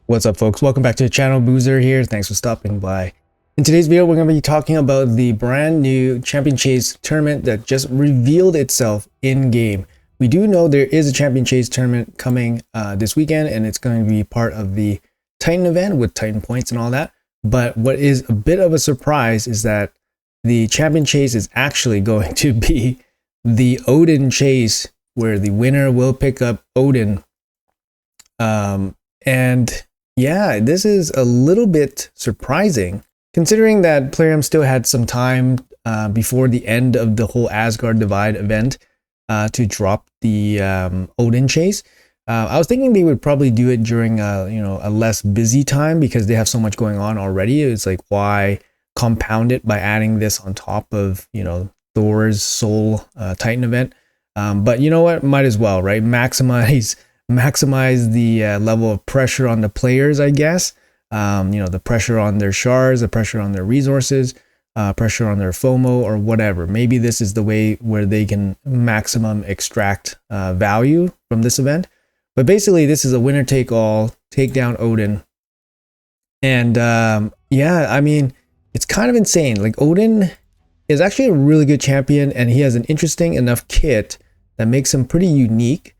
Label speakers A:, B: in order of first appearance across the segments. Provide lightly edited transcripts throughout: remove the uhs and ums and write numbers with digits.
A: What's up, folks? Welcome back to the channel. Boozer here. Thanks for stopping by. In today's video, we're going to be talking about the brand new Champion Chase tournament that just revealed itself in game. We do know there is a Champion Chase tournament coming this weekend, and it's going to be part of the Titan event with Titan points and all that. But what is a bit of a surprise is that the Champion Chase is actually going to be the Odin Chase, where the winner will pick up Odin. And yeah, this is a little bit surprising, considering that Plarium still had some time before the end of the whole Asgard Divide event to drop the Odin Chase. I was thinking they would probably do it during a less busy time because they have so much going on already. It's like, why compound it by adding this on top of Thor's Soul Titan event? But you know what? Might as well, right? Maximize the level of pressure on the players, I guess. The pressure on their shards, the pressure on their resources, pressure on their FOMO or whatever. Maybe this is the way where they can maximum extract value from this event. But basically, this is a winner take all, take down Odin. And yeah, I mean, it's kind of insane. Like, Odin is actually a really good champion, and he has an interesting enough kit that makes him pretty unique.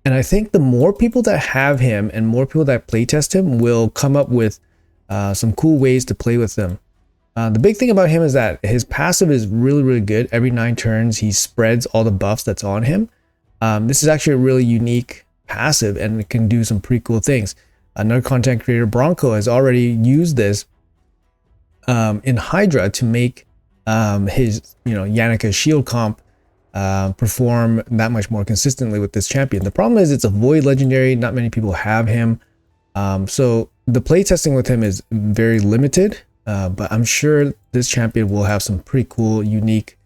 A: And I think the more people that have him and more people that playtest him will come up with some cool ways to play with them. The big thing about him is that his passive is really, really good. Every 9 turns, he spreads all the buffs that's on him. This is actually a really unique passive, and it can do some pretty cool things. Another content creator, Bronco, has already used this in Hydra to make his Yannicka shield comp perform that much more consistently with this champion. The problem is it's a void legendary. Not many people have him. So the playtesting with him is very limited, but I'm sure this champion will have some pretty cool, unique,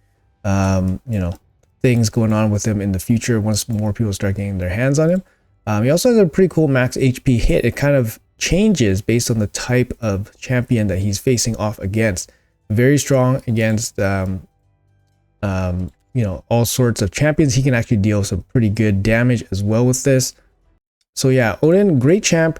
A: things going on with him in the future once more people start getting their hands on him. He also has a pretty cool max HP hit. It kind of changes based on the type of champion that he's facing off against. Very strong against all sorts of champions. He can actually deal some pretty good damage as well with this. So yeah, Odin, great champ.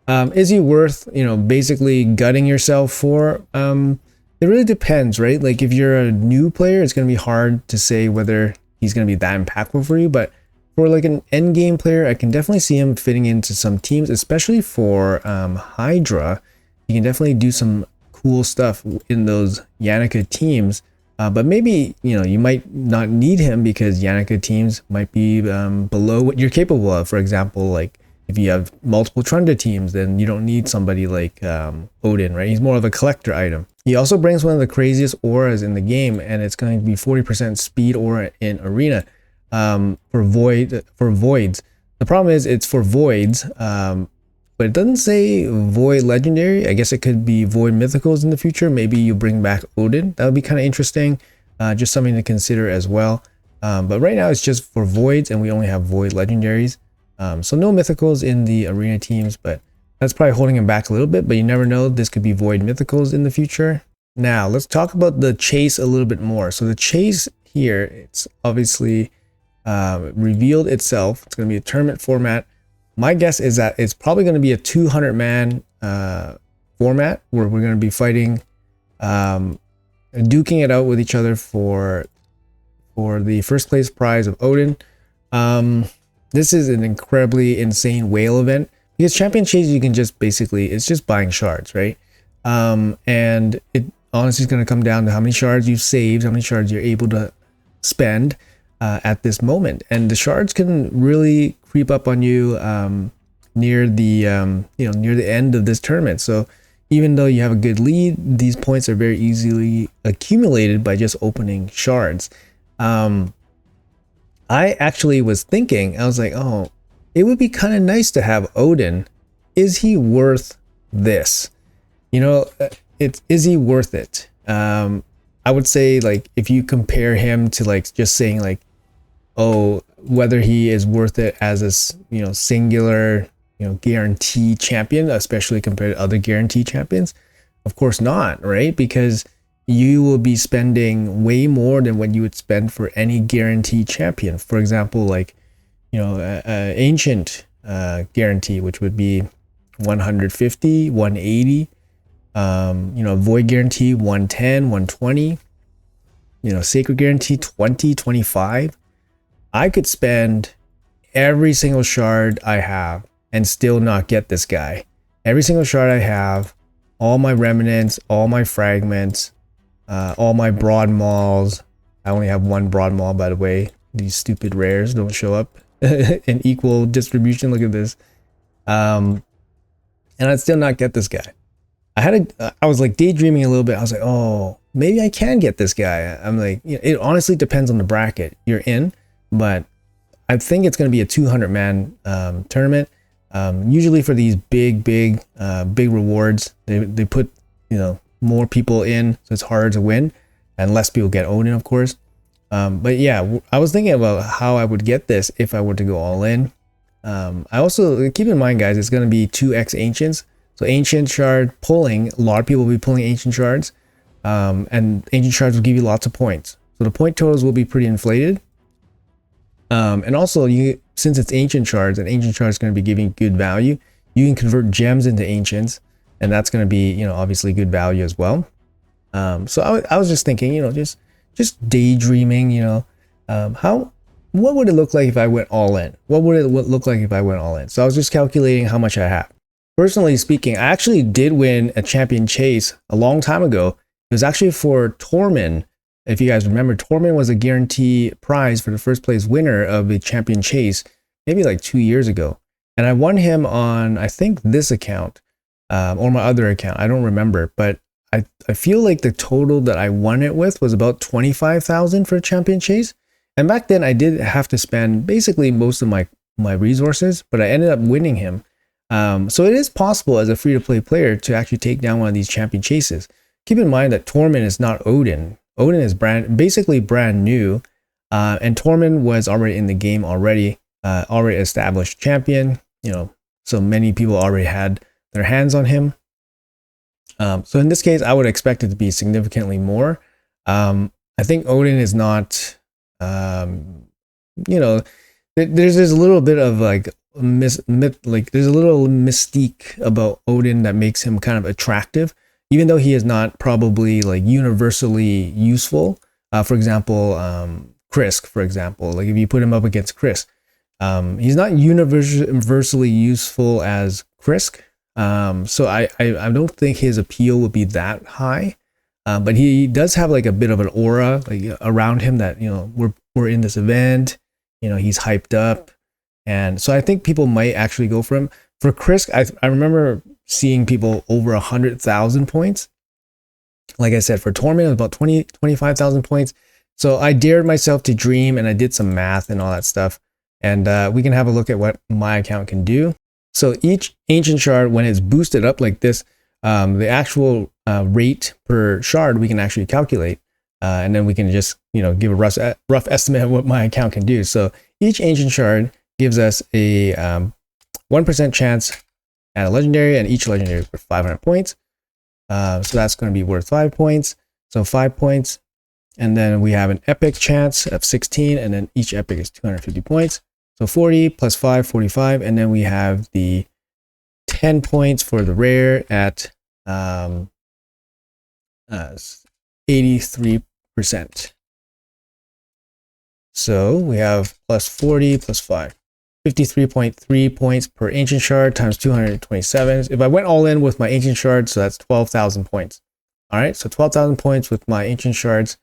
A: Is he worth basically gutting yourself for? It really depends, right? Like, if you're a new player, it's going to be hard to say whether he's going to be that impactful for you. But for like an end game player, I can definitely see him fitting into some teams, especially for Hydra. He can definitely do some cool stuff in those Yannicka teams. But maybe, you might not need him because Yannicka teams might be below what you're capable of. For example, like if you have multiple Trunda teams, then you don't need somebody like Odin, right? He's more of a collector item. He also brings one of the craziest auras in the game, and it's going to be 40% speed aura in arena for voids. The problem is it's for voids, but it doesn't say void legendary. I guess it could be void mythicals in the future. Maybe you bring back Odin. That would be kind of interesting. Just something to consider as well. But right now it's just for voids, and we only have void legendaries. So no mythicals in the arena teams, but that's probably holding him back a little bit. But you never know. This could be void mythicals in the future. Now let's talk about the chase a little bit more. So the chase here, it's obviously revealed itself. It's going to be a tournament format. My guess is that it's probably going to be a 200-man format where we're going to be fighting, duking it out with each other for the first place prize of Odin. This is an incredibly insane whale event because Champion Chase, you can just basically, it's just buying shards, right? And it honestly is going to come down to how many shards you've saved, how many shards you're able to spend at this moment. And the shards can really creep up on you near the near the end of this tournament. So even though you have a good lead, these points are very easily accumulated by just opening shards. I actually was thinking, I was like, oh, it would be kind of nice to have Odin. Is he worth this? Is he worth it? I would say, like, if you compare him to like just saying like, oh, whether he is worth it as a singular guarantee champion, especially compared to other guarantee champions, of course not, right? Because you will be spending way more than what you would spend for any guaranteed champion. For example, like, ancient guarantee, which would be 150, 180. You know, void guarantee 110, 120. You know, sacred guarantee 20, 25. I could spend every single shard I have and still not get this guy. Every single shard I have, all my remnants, all my fragments, all my broad mauls. I only have one broad maul, by the way. These stupid rares don't show up in equal distribution. Look at this. And I'd still not get this guy. I was like daydreaming a little bit. I was like, oh, maybe I can get this guy. I'm like, you know, it honestly depends on the bracket you're in, but I think it's going to be a 200-man tournament. Usually for these big rewards, they put, you know, more people in, so it's harder to win, and less people get Odin, of course. But yeah, I was thinking about how I would get this if I were to go all in. I also keep in mind, guys, it's going to be 2x ancients. So ancient shard pulling, a lot of people will be pulling ancient shards, and ancient shards will give you lots of points. So the point totals will be pretty inflated. And also, since it's ancient shards, and ancient shards going to be giving good value, you can convert gems into ancients, and that's going to be, you know, obviously good value as well. So I was just thinking, you know, just daydreaming, you know, what would it look like if I went all in? What would it look like if I went all in? So I was just calculating how much I have. Personally speaking, I actually did win a champion chase a long time ago. It was actually for Tormund. If you guys remember, Tormund was a guarantee prize for the first place winner of the champion chase, maybe like 2 years ago. And I won him on, I think, this account, or my other account. I don't remember, but I feel like the total that I won it with was about 25,000 for a champion chase. And back then I did have to spend basically most of my resources, but I ended up winning him. So it is possible as a free-to-play player to actually take down one of these champion chases. Keep in mind that Tormund is not Odin. Odin is basically brand new, and Tormund was already in the game already established champion. You know, so many people already had their hands on him. So in this case, I would expect it to be significantly more. I think Odin is not, you know, there's a little bit of like there's a little mystique about Odin that makes him kind of attractive, even though he is not probably like universally useful. For example, Krisk, for example, like if you put him up against Krisk, he's not universally useful as Krisk. So I don't think his appeal would be that high. But he does have like a bit of an aura like around him that, you know, we're in this event, you know, he's hyped up. And so I think people might actually go for him. For Krisk, I remember seeing people over 100,000 points. Like I said, for Tormund, it was about 25,000 points. So I dared myself to dream, and I did some math and all that stuff. And we can have a look at what my account can do. So each ancient shard, when it's boosted up like this, the actual rate per shard we can actually calculate. And then we can just, you know, give a rough estimate of what my account can do. So each ancient shard gives us a 1% chance at a legendary, and each legendary is worth 500 points. So that's going to be worth 5 points. So 5 points. And then we have an epic chance of 16, and then each epic is 250 points. So 40 plus 5, 45. And then we have the 10 points for the rare at 83%. So we have plus 40 plus 5. 53.3 points per ancient shard times 227. If I went all in with my ancient shards, so that's 12,000 points. All right, so 12,000 points with my ancient shards.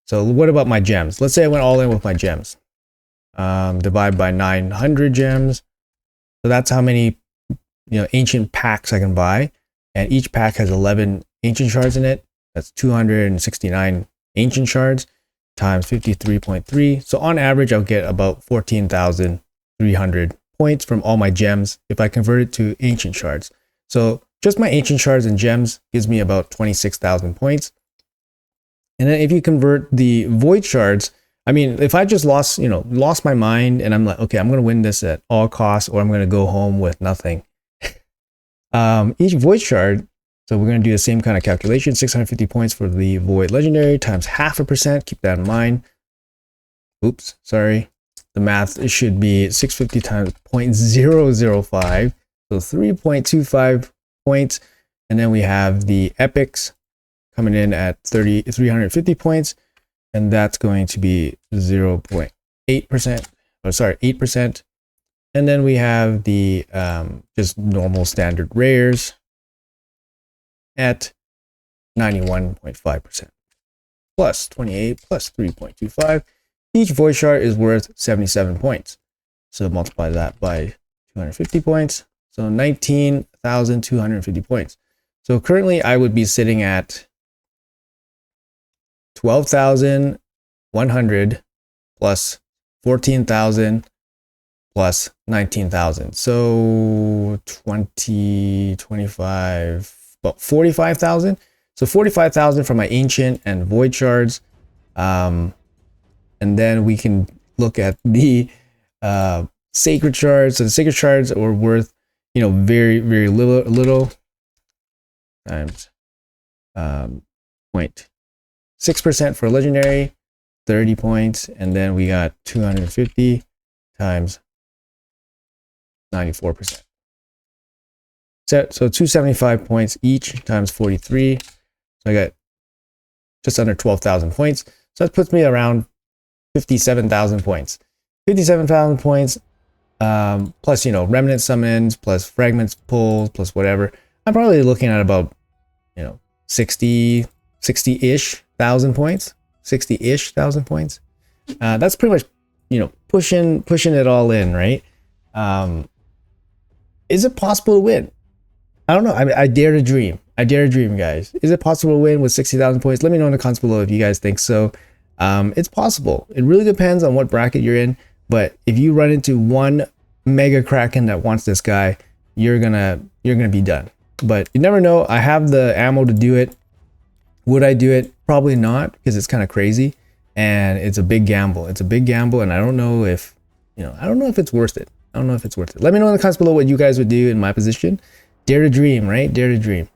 A: So what about my gems? Let's say I went all in with my gems. Divide by 900 gems. So that's how many, you know, ancient packs I can buy. And each pack has 11 ancient shards in it. That's 269 ancient shards times 53.3. So on average, I'll get about 14,300 points from all my gems if I convert it to ancient shards. So just my ancient shards and gems gives me about 26,000 points. And then if you convert the void shards, I mean, if I just lost my mind and I'm like, okay, I'm going to win this at all costs, or I'm going to go home with nothing. Each void shard, so we're going to do the same kind of calculation, 650 points for the void legendary times 0.5%. Keep that in mind. Oops, sorry. the math, it should be 650 times 0.005, so 3.25 points. And then we have the epics coming in at 350 points, and that's going to be 0.8%, or sorry, 8%. And then we have the just normal standard rares at 91.5%, plus 28 plus 3.25. Each void shard is worth 77 points. So multiply that by 250 points. So 19,250 points. So currently I would be sitting at 12,100 plus 14,000 plus 19,000. So 20, 25, about 45,000. So 45,000 from my ancient and void shards. And then we can look at the sacred shards. So the sacred shards are worth, you know, very, very little times 0.6% for legendary, 30 points. And then we got 250 times 94%. So 275 points each times 43. So I got just under 12,000 points. So that puts me around 57,000 points. 57,000 points, plus, you know, remnant summons, plus fragments pulls, plus whatever. I'm probably looking at about, you know, 60-ish thousand points. 60-ish thousand points. That's pretty much, you know, pushing it all in, right? Is it possible to win? I don't know. I dare to dream. I dare to dream, guys. Is it possible to win with 60,000 points? Let me know in the comments below if you guys think so. It's possible. It really depends on what bracket you're in. But if you run into one mega kraken that wants this guy, you're gonna be done. But you never know. I have the ammo to do it. Would I do it? Probably not, because it's kind of crazy and it's a big gamble. It's a big gamble, and I don't know if, you know, I don't know if it's worth it. I don't know if it's worth it. Let me know in the comments below what you guys would do in my position. Dare to dream, right? Dare to dream.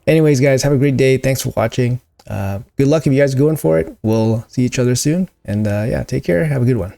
A: Anyways, guys, have a great day. Thanks for watching. Good luck if you guys are going for it. We'll see each other soon. And yeah, take care. Have a good one.